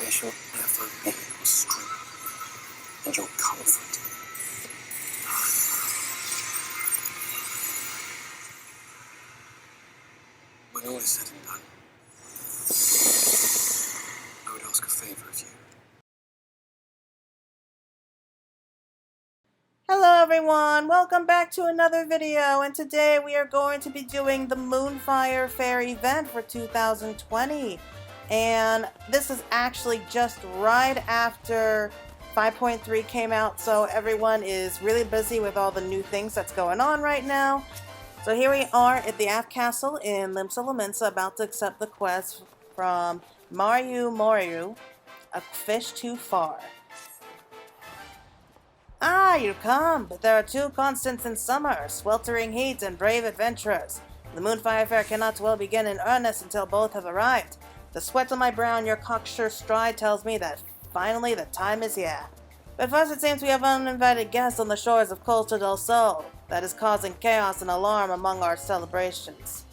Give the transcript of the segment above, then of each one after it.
I shall ever be your strength and your comfort. When all is said and done, I would ask a favor of you. Hello everyone, welcome back to another video, and today we are going to be doing the Moonfire Faire event for 2020. And this is actually just right after 5.3 came out, so everyone is really busy with all the new things that's going on right now. So here we are at the Aft Castle in Limsa about to accept the quest from Moriu, a fish too far. Ah, you come, but there are two constants in summer, sweltering heat and brave adventurers. The Moonfire Faire cannot well begin in earnest until both have arrived. The sweat on my brow and your cocksure stride tells me that finally the time is here. But first it seems we have uninvited guests on the shores of Costa del Sol that is causing chaos and alarm among our celebrations.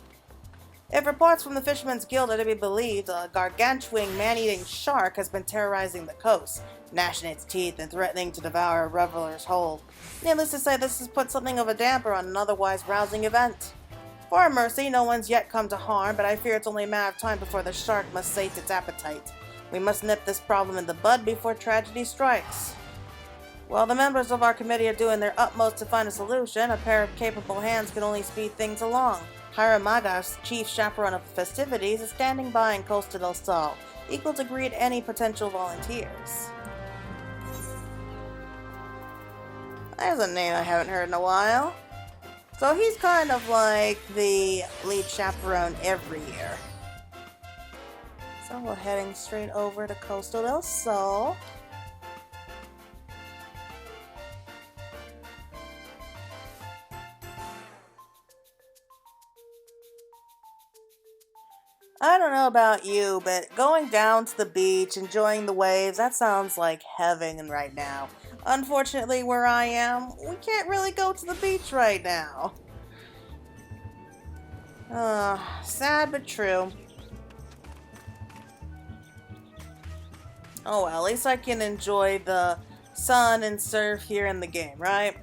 If reports from the Fishermen's Guild are to be believed, a gargantuan man-eating shark has been terrorizing the coast, gnashing its teeth and threatening to devour a reveler's hold. Needless to say, this has put something of a damper on an otherwise rousing event. For our mercy, no one's yet come to harm, but I fear it's only a matter of time before the shark must sate its appetite. We must nip this problem in the bud before tragedy strikes. While the members of our committee are doing their utmost to find a solution, a pair of capable hands can only speed things along. Haramagas, chief chaperone of the festivities, is standing by in Costa del Sol, equal to greet any potential volunteers. There's a name I haven't heard in a while. So he's kind of like the lead chaperone every year. So we're heading straight over to Costa del Sol. I don't know about you, but going down to the beach, enjoying the waves, that sounds like heaven right now. Unfortunately, where I am, we can't really go to the beach right now. Sad but true. Oh well, at least I can enjoy the sun and surf here in the game, right?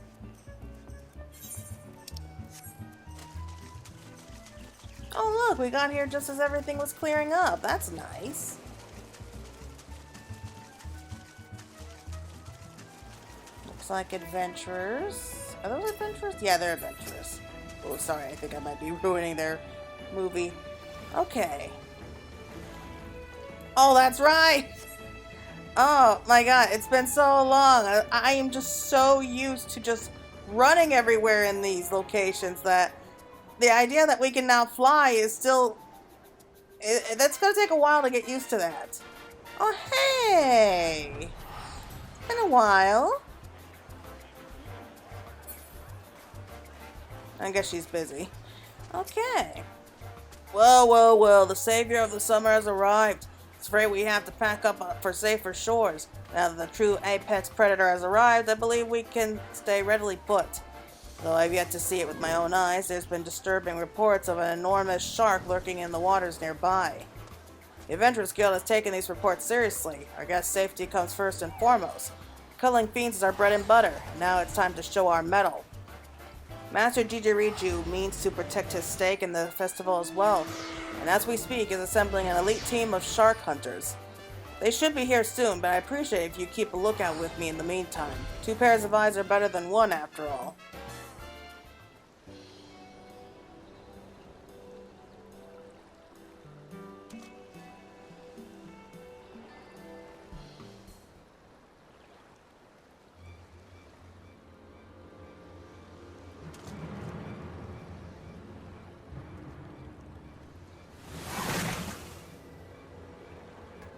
Oh look, we got here just as everything was clearing up. That's nice. Looks like adventurers. Are those adventurers? Yeah, they're adventurers. Oh, sorry, I think I might be ruining their movie. Okay. Oh, that's right! Oh my god, it's been so long. I am just so used to just running everywhere in these locations that the idea that we can now fly is still... that's gonna take a while to get used to that. Oh, hey! It's been a while. I guess she's busy. Okay. Well, the savior of the summer has arrived. It's afraid we have to pack up for safer shores. Now that the true apex predator has arrived, I believe we can stay readily put. Though I've yet to see it with my own eyes, there's been disturbing reports of an enormous shark lurking in the waters nearby. The Adventurers Guild has taken these reports seriously. Our guest safety comes first and foremost. Culling fiends is our bread and butter. Now it's time to show our mettle. Master Jijiriju means to protect his stake in the festival as well, and as we speak is assembling an elite team of shark hunters. They should be here soon, but I appreciate if you keep a lookout with me in the meantime. 2 pairs of eyes are better than 1 after all.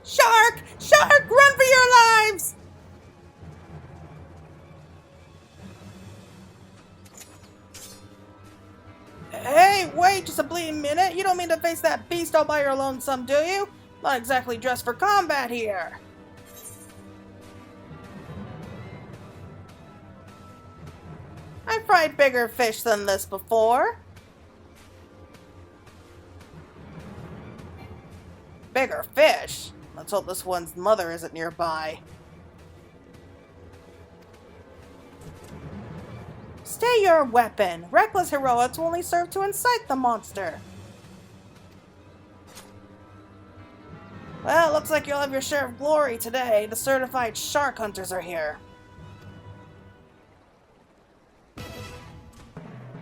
Shark! Shark! Run for your lives! Hey, wait just a bleeding minute. You don't mean to face that beast all by your lonesome, do you? Not exactly dressed for combat here. I've fried bigger fish than this before. Bigger fish? Let's hope this one's mother isn't nearby. Stay your weapon! Reckless heroics will only serve to incite the monster! Well, looks like you'll have your share of glory today. The certified shark hunters are here.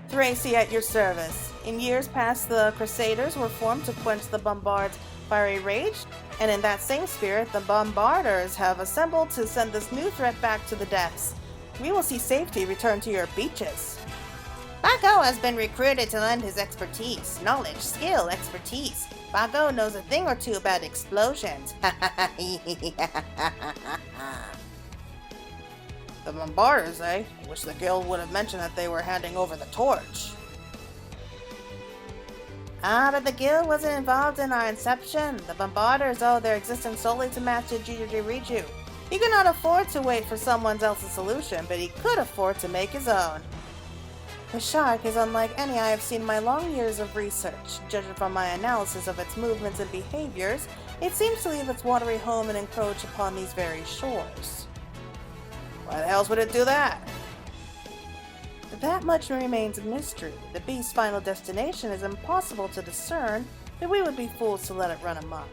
Thracy at your service. In years past, the Crusaders were formed to quench the Bombards' fiery rage, and in that same spirit, the Bombarders have assembled to send this new threat back to the depths. We will see safety return to your beaches. Bago has been recruited to lend his expertise, knowledge, skill, expertise. Bago knows a thing or two about explosions. The Bombarders, eh? I wish the guild would have mentioned that they were handing over the torch. But the guild wasn't involved in our inception. The Bombarders owe their existence solely to Master Jiriju. He could not afford to wait for someone else's solution, but he could afford to make his own. The shark is unlike any I have seen in my long years of research. Judging from my analysis of its movements and behaviors, it seems to leave its watery home and encroach upon these very shores. Why the hell would it do that? That much remains a mystery. The beast's final destination is impossible to discern, but we would be fools to let it run amok.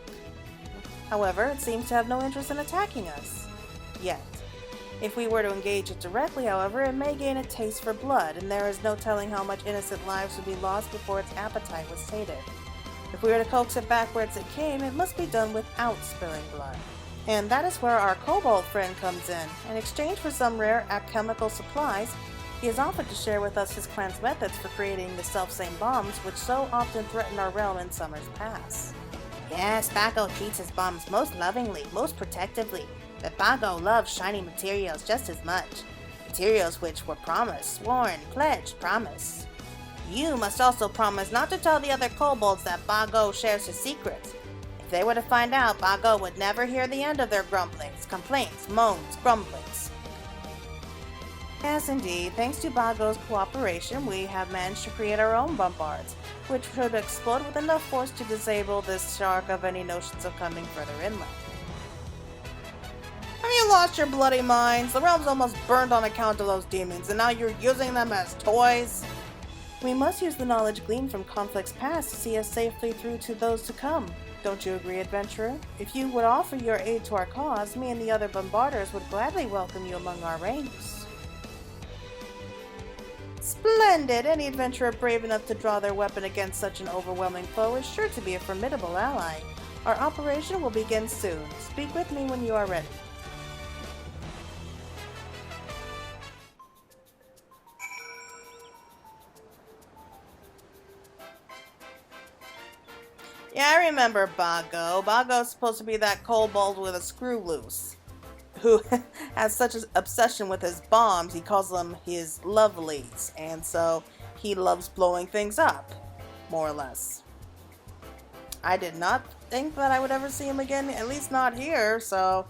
However, it seems to have no interest in attacking us. Yet. If we were to engage it directly, however, it may gain a taste for blood, and there is no telling how much innocent lives would be lost before its appetite was sated. If we were to coax it back whence it came, it must be done without spilling blood. And that is where our kobold friend comes in. In exchange for some rare alchemical supplies, he has offered to share with us his clan's methods for creating the selfsame bombs which so often threaten our realm in summer's past. Yes, Bago treats his bombs most lovingly, most protectively, but Bago loves shiny materials just as much. Materials which were promised, sworn, pledged, promised. You must also promise not to tell the other kobolds that Bago shares his secrets. If they were to find out, Bago would never hear the end of their grumblings, complaints, moans, grumblings. Yes, indeed. Thanks to Bago's cooperation, we have managed to create our own Bombards, which should explode with enough force to disable this shark of any notions of coming further inland. Have you lost your bloody minds? The realm's almost burned on account of those demons, and now you're using them as toys? We must use the knowledge gleaned from conflicts past to see us safely through to those to come. Don't you agree, adventurer? If you would offer your aid to our cause, me and the other Bombarders would gladly welcome you among our ranks. Splendid! Any adventurer brave enough to draw their weapon against such an overwhelming foe is sure to be a formidable ally. Our operation will begin soon. Speak with me when you are ready. Yeah, I remember Bago. Bago's supposed to be that kobold with a screw loose, who has such an obsession with his bombs, he calls them his lovelies, and so he loves blowing things up, more or less. I did not think that I would ever see him again, at least not here, so...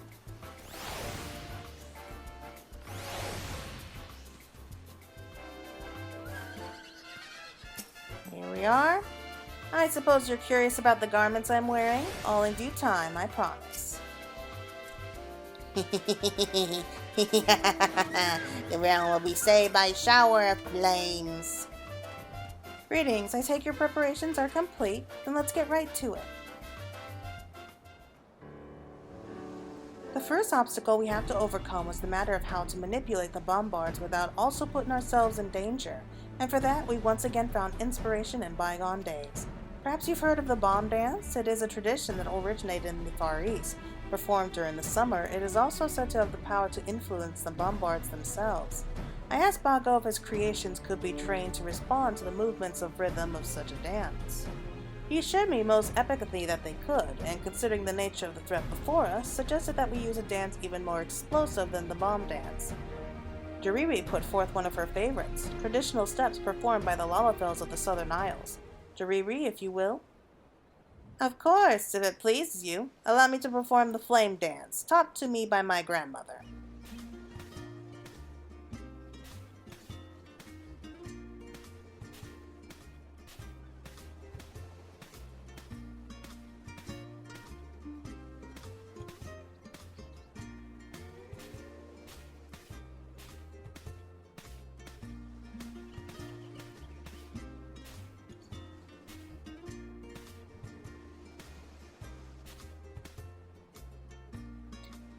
Here we are. I suppose you're curious about the garments I'm wearing? All in due time, I promise. The realm will be saved by a shower of flames. Greetings, I take your preparations are complete, then let's get right to it. The first obstacle we have to overcome was the matter of how to manipulate the Bombards without also putting ourselves in danger, and for that we once again found inspiration in bygone days. Perhaps you've heard of the bomb dance? It is a tradition that originated in the Far East. Performed during the summer, it is also said to have the power to influence the Bombards themselves. I asked Bago if his creations could be trained to respond to the movements of rhythm of such a dance. He assured me most epically that they could, and considering the nature of the threat before us, suggested that we use a dance even more explosive than the bomb dance. Jariri put forth one of her favorites, traditional steps performed by the Lalafels of the Southern Isles. Jariri, if you will. Of course, if it pleases you. Allow me to perform the flame dance, taught to me by my grandmother.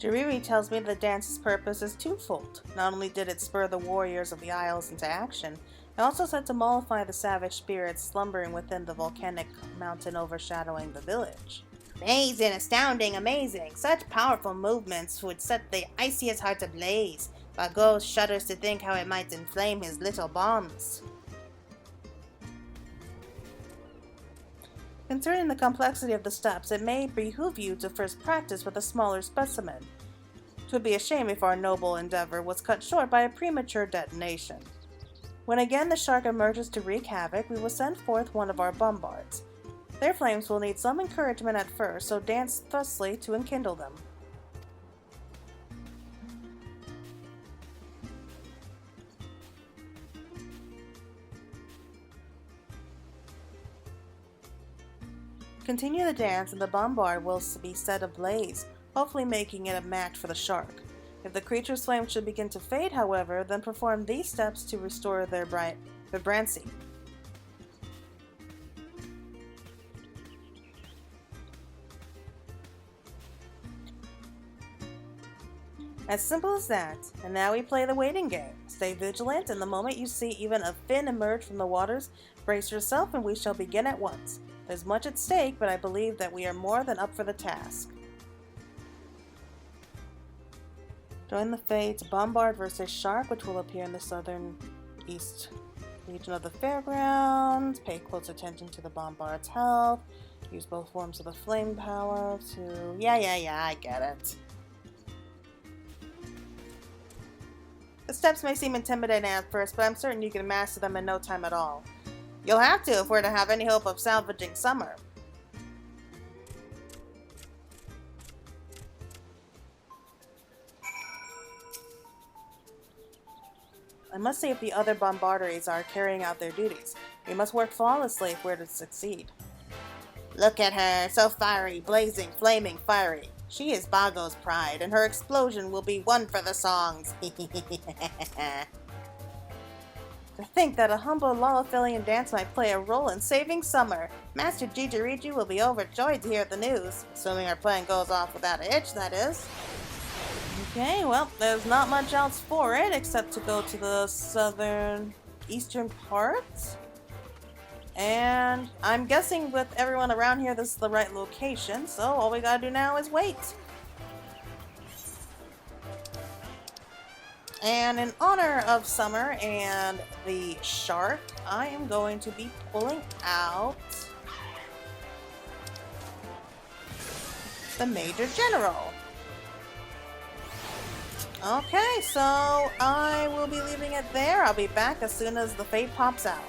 Jariri tells me the dance's purpose is twofold. Not only did it spur the warriors of the Isles into action, it also said to mollify the savage spirits slumbering within the volcanic mountain overshadowing the village. Amazing, astounding, amazing. Such powerful movements would set the iciest heart ablaze. Bago shudders to think how it might inflame his little bombs. Considering the complexity of the steps, it may behoove you to first practice with a smaller specimen. 'Twould be a shame if our noble endeavor was cut short by a premature detonation. When again the shark emerges to wreak havoc, we will send forth one of our Bombards. Their flames will need some encouragement at first, so dance thusly to enkindle them. Continue the dance and the bombard will be set ablaze, hopefully making it a match for the shark. If the creature's flame should begin to fade, however, then perform these steps to restore their vibrancy. As simple as that, and now we play the waiting game. Stay vigilant, and the moment you see even a fin emerge from the waters, brace yourself and we shall begin at once. There's much at stake, but I believe that we are more than up for the task. Join the fate Bombard versus Shark, which will appear in the southern east region of the fairgrounds. Pay close attention to the Bombard's health. Use both forms of the flame power to... Yeah, I get it. The steps may seem intimidating at first, but I'm certain you can master them in no time at all. You'll have to if we're to have any hope of salvaging summer. I must see if the other bombarderies are carrying out their duties. We must work flawlessly if we're to succeed. Look at her, so fiery, blazing, flaming, fiery. She is Bago's pride, and her explosion will be one for the songs. To think that a humble Lalathilian dance might play a role in saving summer. Master Jijiriju will be overjoyed to hear the news. Assuming our plan goes off without a hitch, that is. Okay, well, there's not much else for it except to go to the southern eastern part. And I'm guessing with everyone around here this is the right location, so all we gotta do now is wait. And in honor of summer and the shark, I am going to be pulling out the Major General. Okay, so I will be leaving it there. I'll be back as soon as the fate pops out.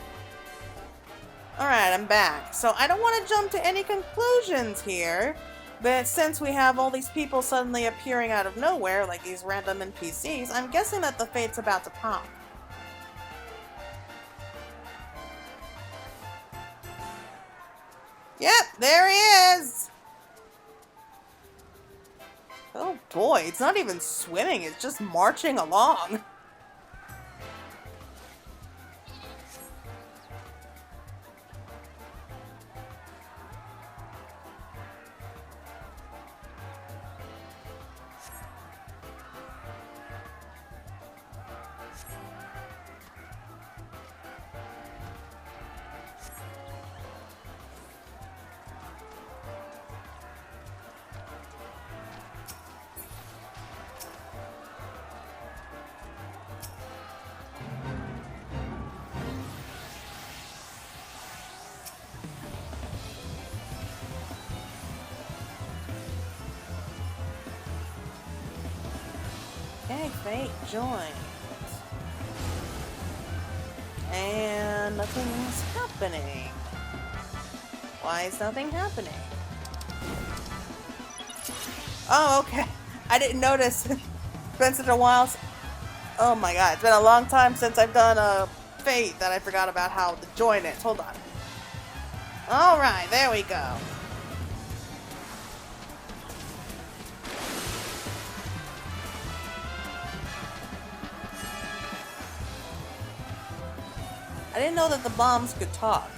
Alright, I'm back. So I don't want to jump to any conclusions here, but since we have all these people suddenly appearing out of nowhere, like these random NPCs, I'm guessing that the fate's about to pop. Yep, there he is! Oh boy, it's not even swimming, it's just marching along. Okay, fate joined. And nothing's happening. Why is nothing happening? Oh, okay. I didn't notice. It's been such a while. Oh my god, it's been a long time since I've done a fate that I forgot about how to join it. Hold on. Alright, there we go. I didn't know that the bombs could talk.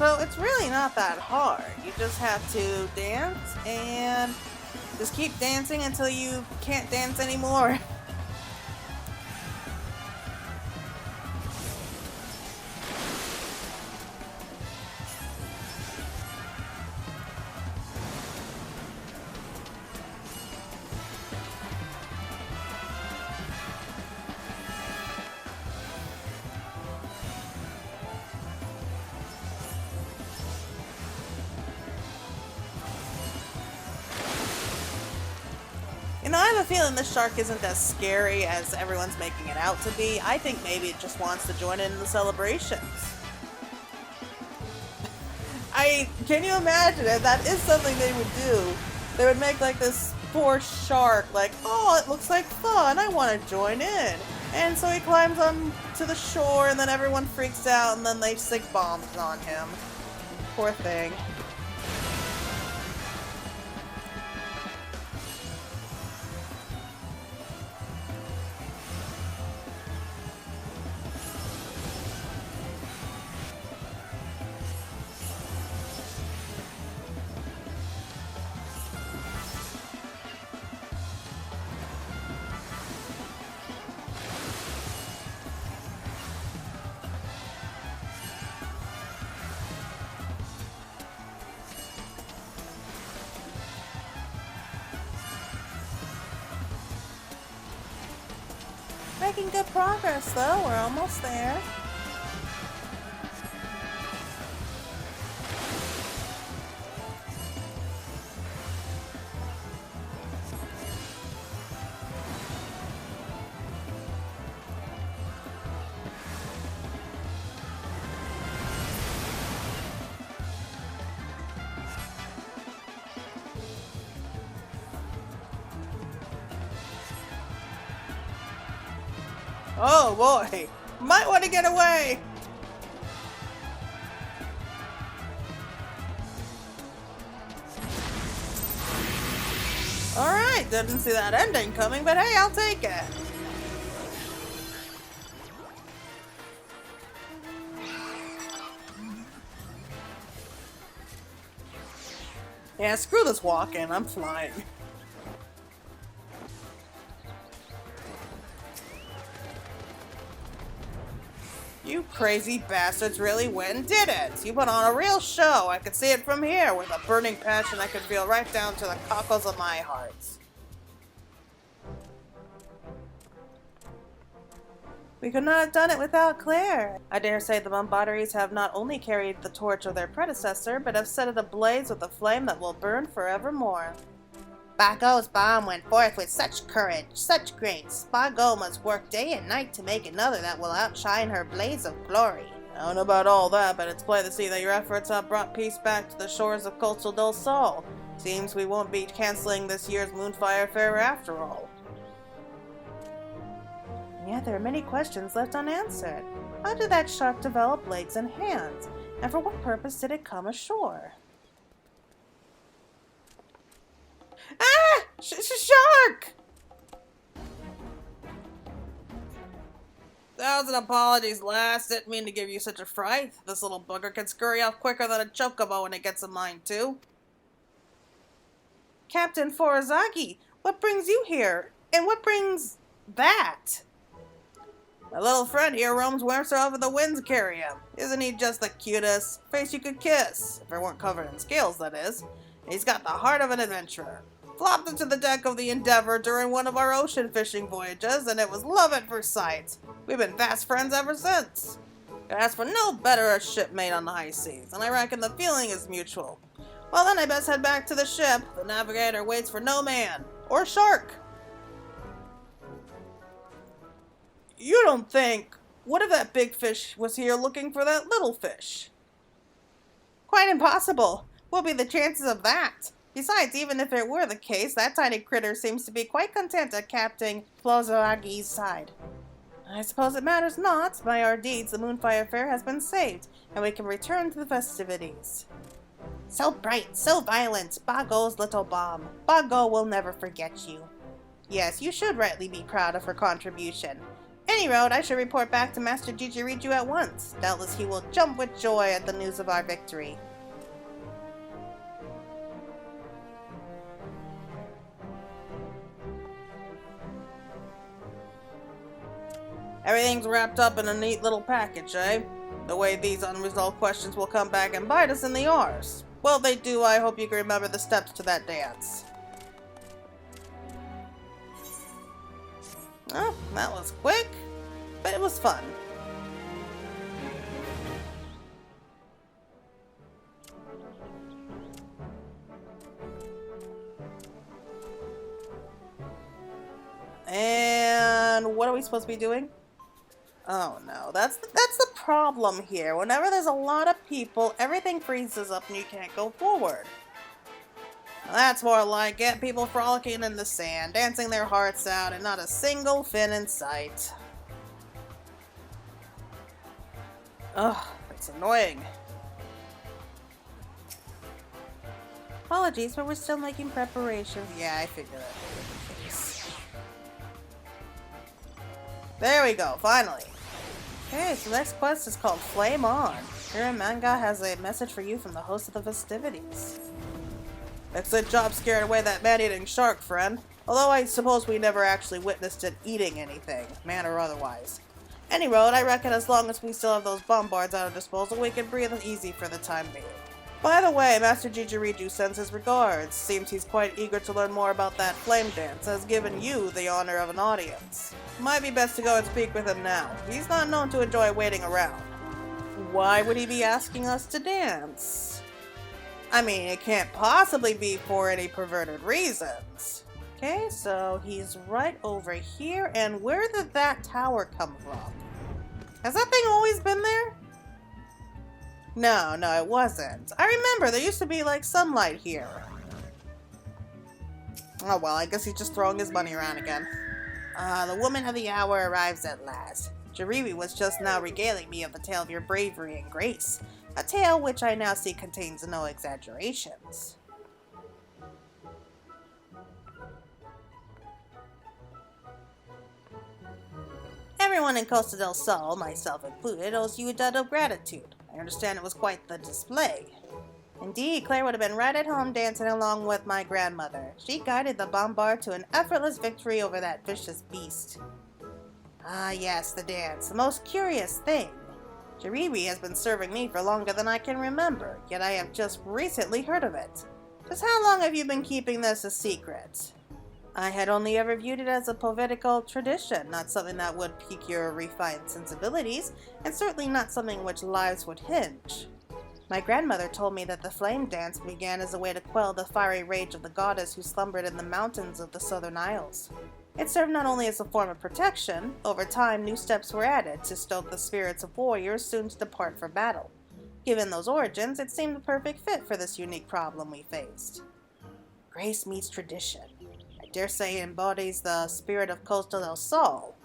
So it's really not that hard. You just have to dance and just keep dancing until you can't dance anymore. You know, I have a feeling this shark isn't as scary as everyone's making it out to be. I think maybe it just wants to join in the celebrations. Can you imagine it? That is something they would do. They would make like this poor shark like, oh, it looks like fun, I want to join in. And so he climbs on to the shore and then everyone freaks out and then they stick bombs on him. Poor thing. Making good progress though, we're almost there. Oh boy, might want to get away. Alright, didn't see that ending coming, but hey, I'll take it. Yeah, screw this walking, I'm flying. You crazy bastards really went and did it! You put on a real show! I could see it from here! With a burning passion I could feel right down to the cockles of my heart. We could not have done it without Claire! I dare say the Bombards have not only carried the torch of their predecessor, but have set it ablaze with a flame that will burn forevermore. Bago's bomb went forth with such courage, such grace. Bago must work day and night to make another that will outshine her blaze of glory. I don't know about all that, but it's plain to see that your efforts have brought peace back to the shores of Costa del Sol. Seems we won't be canceling this year's Moonfire Faire after all. Yet there are many questions left unanswered. How did that shark develop legs and hands? And for what purpose did it come ashore? Ah! Shark! 1,000 apologies, lass. Didn't mean to give you such a fright. This little bugger can scurry off quicker than a chocobo when it gets a mind to. Captain Furazaki, what brings you here? And what brings that? My little friend here roams wheresoever the winds carry him. Isn't he just the cutest face you could kiss? If it weren't covered in scales, that is. He's got the heart of an adventurer. Flopped into the deck of the Endeavor during one of our ocean fishing voyages, and it was love at first sight. We've been fast friends ever since. Could ask for no better a shipmate on the high seas, and I reckon the feeling is mutual. Well then, I best head back to the ship. The navigator waits for no man. Or shark. You don't think... What if that big fish was here looking for that little fish? Quite impossible. What would be the chances of that? Besides, even if it were the case, that tiny critter seems to be quite content at Captain Furazzaki's side. I suppose it matters not. By our deeds, the Moonfire Faire has been saved, and we can return to the festivities. So bright, so violent, Bago's little bomb. Bago will never forget you. Yes, you should rightly be proud of her contribution. Any road, I should report back to Master Jijiriju at once. Doubtless he will jump with joy at the news of our victory. Everything's wrapped up in a neat little package, eh? The way these unresolved questions will come back and bite us in the arse. Well, they do. I hope you can remember the steps to that dance. Oh, that was quick, but it was fun. And what are we supposed to be doing? Oh no, that's the problem here. Whenever there's a lot of people, everything freezes up and you can't go forward. Now, that's more like it. People frolicking in the sand, dancing their hearts out, and not a single fin in sight. Ugh, it's annoying. Apologies, but we're still making preparations. Yeah, I figured that would be the case. There we go, finally. Okay, so the next quest is called Flame On. Here Manga has a message for you from the host of the festivities. Excellent job scaring away that man-eating shark, friend. Although I suppose we never actually witnessed it eating anything, man or otherwise. Any road, I reckon as long as we still have those Bombards at our disposal, we can breathe easy for the time being. By the way, Master Jijiriju sends his regards. Seems he's quite eager to learn more about that flame dance, has given you the honor of an audience. Might be best to go and speak with him now. He's not known to enjoy waiting around. Why would he be asking us to dance? I mean, it can't possibly be for any perverted reasons. Okay, so he's right over here, and where did that tower come from? Has that thing always been there? No, it wasn't. I remember there used to be, like, sunlight here. Oh well, I guess he's just throwing his money around again. The woman of the hour arrives at last. Jiribi was just now regaling me of the tale of your bravery and grace. A tale which I now see contains no exaggerations. Everyone in Costa del Sol, myself included, owes you a debt of gratitude. I understand it was quite the display. Indeed, Claire would have been right at home dancing along with my grandmother. She guided the Bombard to an effortless victory over that vicious beast. Ah yes, the dance. The most curious thing. Jiribi has been serving me for longer than I can remember, yet I have just recently heard of it. Just how long have you been keeping this a secret? I had only ever viewed it as a poetical tradition, not something that would pique your refined sensibilities, and certainly not something which lives would hinge. My grandmother told me that the flame dance began as a way to quell the fiery rage of the goddess who slumbered in the mountains of the Southern Isles. It served not only as a form of protection, over time new steps were added to stoke the spirits of warriors soon to depart for battle. Given those origins, it seemed the perfect fit for this unique problem we faced. Grace meets tradition. I dare say it embodies the spirit of Costa del Sol.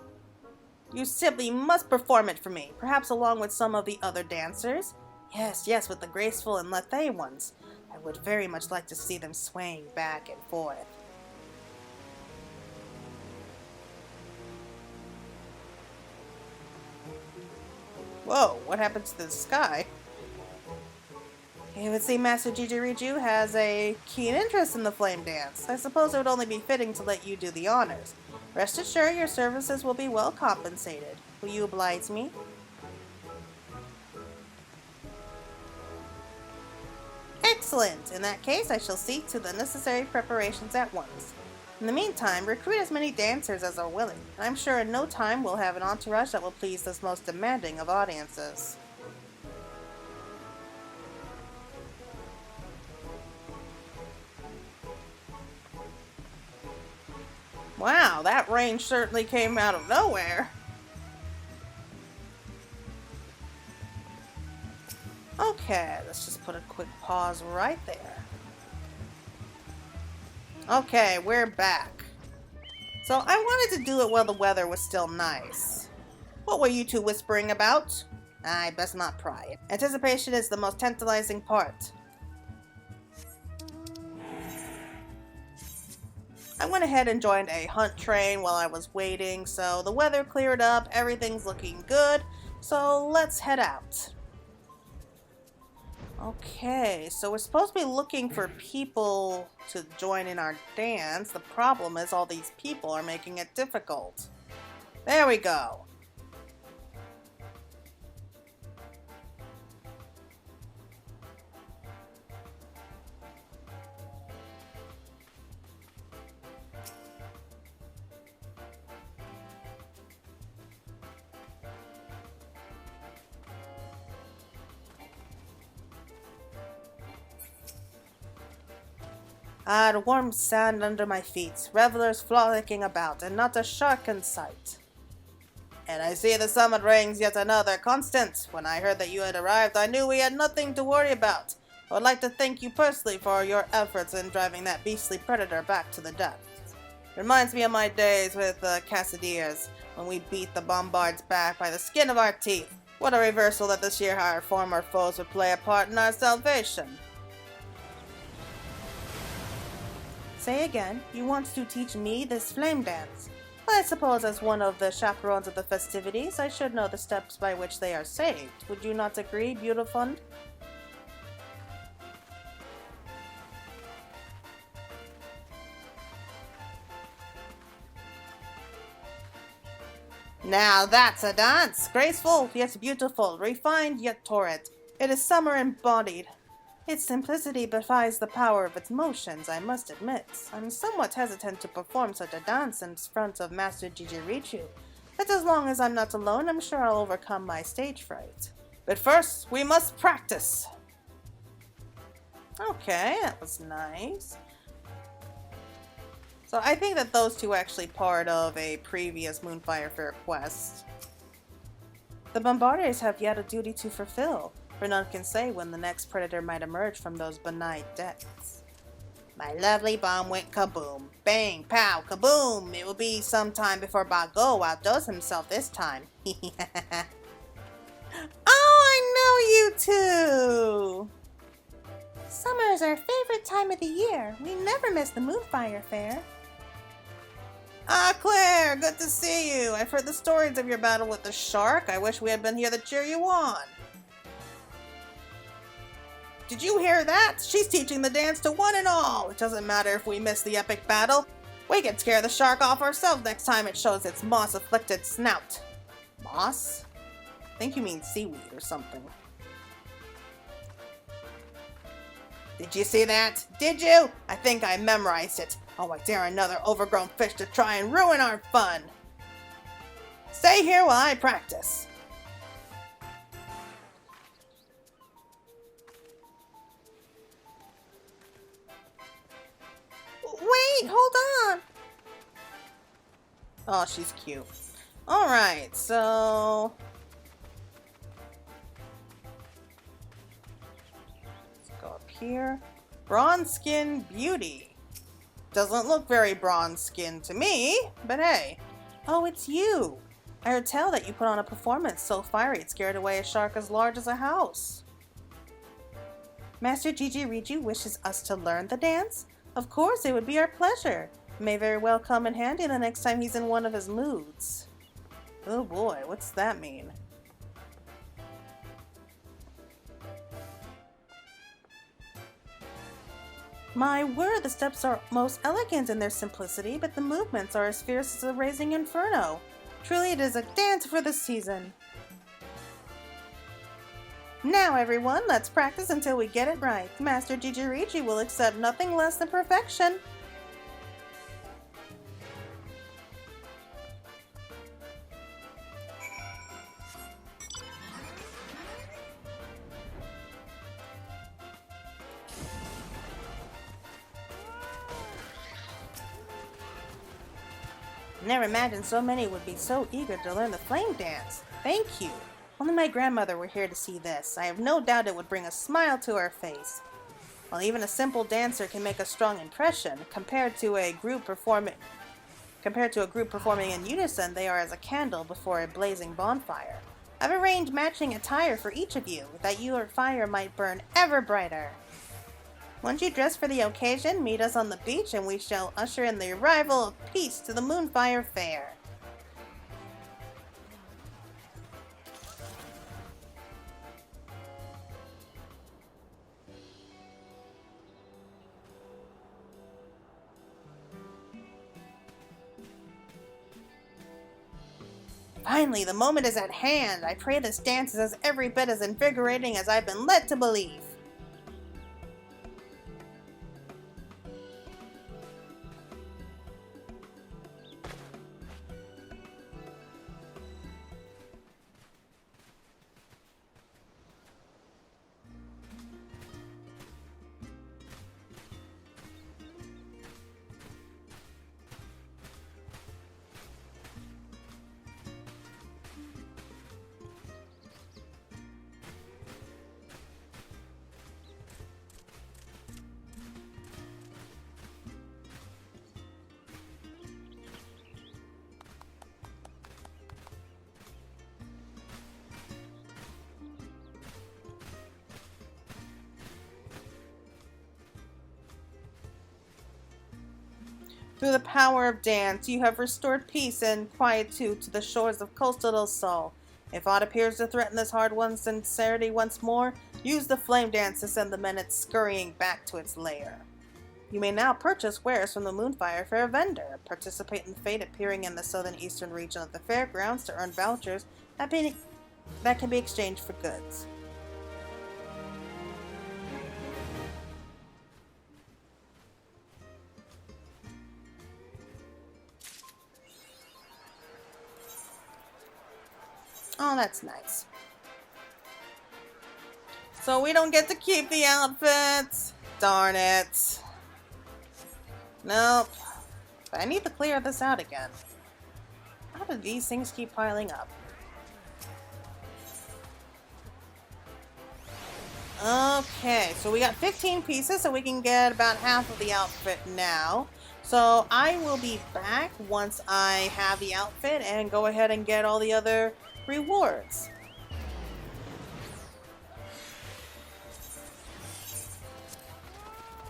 You simply must perform it for me, perhaps along with some of the other dancers. Yes, with the graceful and lethe ones. I would very much like to see them swaying back and forth. Whoa, what happened to the sky? It would seem Master Jijiriju has a keen interest in the flame dance. I suppose it would only be fitting to let you do the honors. Rest assured your services will be well compensated. Will you oblige me? Excellent! In that case, I shall see to the necessary preparations at once. In the meantime, recruit as many dancers as are willing. I'm sure in no time we'll have an entourage that will please this most demanding of audiences. Wow, that range certainly came out of nowhere. Okay, let's just put a quick pause right there. Okay, we're back. So I wanted to do it while the weather was still nice. What were you two whispering about? I best not pry. Anticipation is the most tantalizing part. I went ahead and joined a hunt train while I was waiting, so the weather cleared up, everything's looking good, so let's head out. Okay, so we're supposed to be looking for people to join in our dance. The problem is all these people are making it difficult. There we go. The warm sand under my feet, revelers frolicking about, and not a shark in sight. And I see the summit rings yet another constant. When I heard that you had arrived, I knew we had nothing to worry about. I would like to thank you personally for your efforts in driving that beastly predator back to the depths. Reminds me of my days with the Cassidiers, when we beat the Bombards back by the skin of our teeth. What a reversal that this year our former foes would play a part in our salvation. Say again, you want to teach me this flame dance? I suppose as one of the chaperones of the festivities, I should know the steps by which they are saved. Would you not agree, Beautifund? Now that's a dance! Graceful yet beautiful, refined yet torrid. It is summer embodied. Its simplicity belies the power of its motions, I must admit. I'm somewhat hesitant to perform such a dance in front of Master Jijirichu, but as long as I'm not alone, I'm sure I'll overcome my stage fright. But first, we must practice! Okay, that was nice. So I think that those two are actually part of a previous Moonfire Faire quest. The Bombards have yet a duty to fulfill, for none can say when the next predator might emerge from those benign depths. My lovely bomb went kaboom. Bang, pow, kaboom! It will be some time before Bago outdoes himself this time. Oh, I know you two! Summer is our favorite time of the year. We never miss the Moonfire Faire. Ah, Claire, good to see you. I've heard the stories of your battle with the shark. I wish we had been here to cheer you on. Did you hear that? She's teaching the dance to one and all. It doesn't matter if we miss the epic battle. We can scare the shark off ourselves next time it shows its moss-afflicted snout. Moss? I think you mean seaweed or something. Did you see that? Did you? I think I memorized it. Oh, I dare another overgrown fish to try and ruin our fun. Stay here while I practice. Wait, hold on. Oh, she's cute. Alright, so... let's go up here. Bronze Skin Beauty. Doesn't look very bronze skin to me, but hey. Oh, it's you. I heard tell that you put on a performance so fiery it scared away a shark as large as a house. Master Jijirichu wishes us to learn the dance? Of course, it would be our pleasure. It may very well come in handy the next time he's in one of his moods. Oh boy, what's that mean? My word, the steps are most elegant in their simplicity, but the movements are as fierce as a raging inferno. Truly it is a dance for the season. Now everyone, let's practice until we get it right. Master Jijirichu will accept nothing less than perfection. Never imagined so many would be so eager to learn the flame dance. Thank you. Only my grandmother were here to see this. I have no doubt it would bring a smile to her face. While even a simple dancer can make a strong impression, compared to a group performing in unison, they are as a candle before a blazing bonfire. I've arranged matching attire for each of you, that your fire might burn ever brighter. Once you dress for the occasion, meet us on the beach and we shall usher in the arrival of peace to the Moonfire Faire. Finally, the moment is at hand. I pray this dance is every bit as invigorating as I've been led to believe. Through the power of dance, you have restored peace and quietude to the shores of Costa del Sol. If aught appears to threaten this hard-won sincerity once more, use the flame dance to send the menace scurrying back to its lair. You may now purchase wares from the Moonfire Faire vendor. Participate in the fate appearing in the southern eastern region of the fairgrounds to earn vouchers that can be exchanged for goods. Oh, that's nice. So we don't get to keep the outfits. Darn it. Nope. But I need to clear this out again. How do these things keep piling up? Okay, so we got 15 pieces, so we can get about half of the outfit now. So I will be back once I have the outfit and go ahead and get all the other rewards.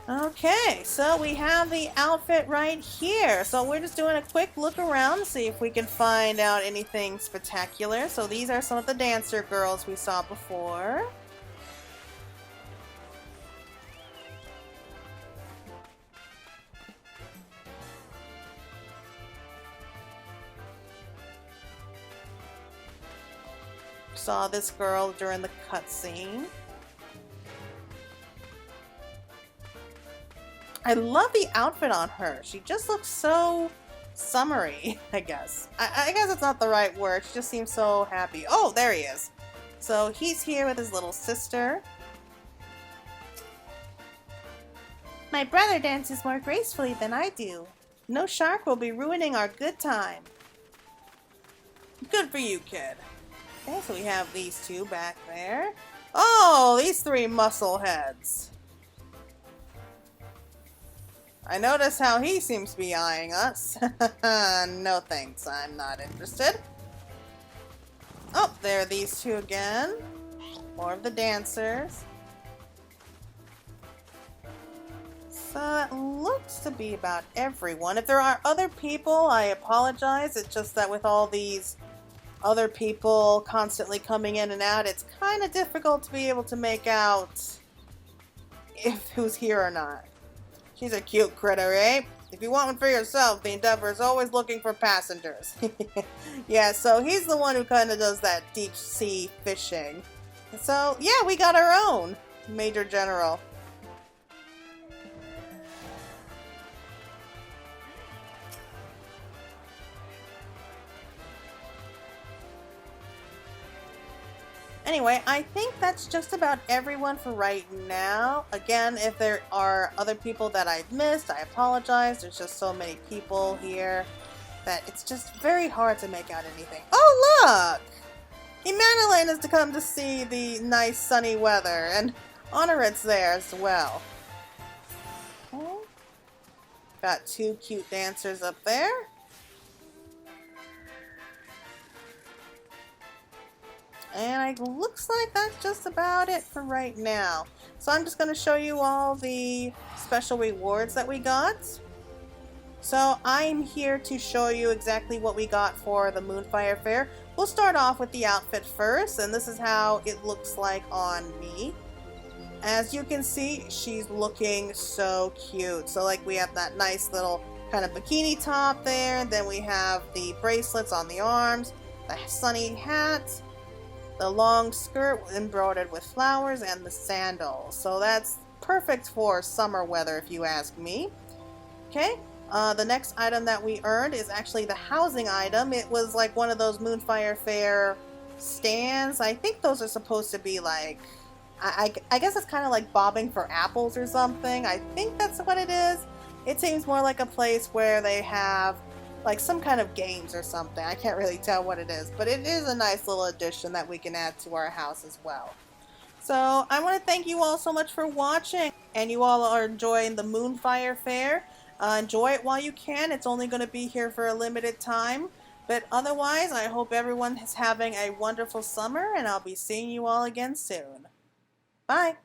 Okay, so we have the outfit right here. So we're just doing a quick look around to see if we can find out anything spectacular. So these are some of the dancer girls we saw before. Saw this girl during the cutscene. I love the outfit on her. She just looks so summery, I guess. I guess it's not the right word. She just seems so happy. Oh, there he is. So he's here with his little sister. My brother dances more gracefully than I do. No shark will be ruining our good time. Good for you, kid. Okay, so we have these two back there. Oh, these three muscle heads. I notice how he seems to be eyeing us. No thanks, I'm not interested. Oh, there are these two again. More of the dancers. So it looks to be about everyone. If there are other people, I apologize. It's just that with all these other people constantly coming in and out, it's kind of difficult to be able to make out if who's here or not. She's a cute critter, eh? If you want one for yourself, the Endeavor is always looking for passengers. Yeah, so he's the one who kind of does that deep sea fishing. So, yeah, we got our own Major General. Anyway, I think that's just about everyone for right now. Again, if there are other people that I've missed, I apologize. There's just so many people here that it's just very hard to make out anything. Oh, look! Emanuela is to come to see the nice sunny weather, and Honorit's there as well. Okay. Got two cute dancers up there. And it looks like that's just about it for right now. So I'm just going to show you all the special rewards that we got. So I'm here to show you exactly what we got for the Moonfire Faire. We'll start off with the outfit first, and this is how it looks like on me. As you can see, she's looking so cute. So like we have that nice little kind of bikini top there, and then we have the bracelets on the arms, the sunny hat, the long skirt embroidered with flowers, and the sandals. So that's perfect for summer weather if you ask me. Okay, the next item that we earned is actually the housing item. It was like one of those Moonfire Faire stands. I think those are supposed to be like, I guess it's kind of like bobbing for apples or something. I think that's what it is. It seems more like a place where they have like some kind of games or something. I can't really tell what it is, but it is a nice little addition that we can add to our house as well. So I want to thank you all so much for watching, and you all are enjoying the Moonfire Faire. Enjoy it while you can. It's only going to be here for a limited time. But otherwise, I hope everyone is having a wonderful summer, and I'll be seeing you all again soon. Bye!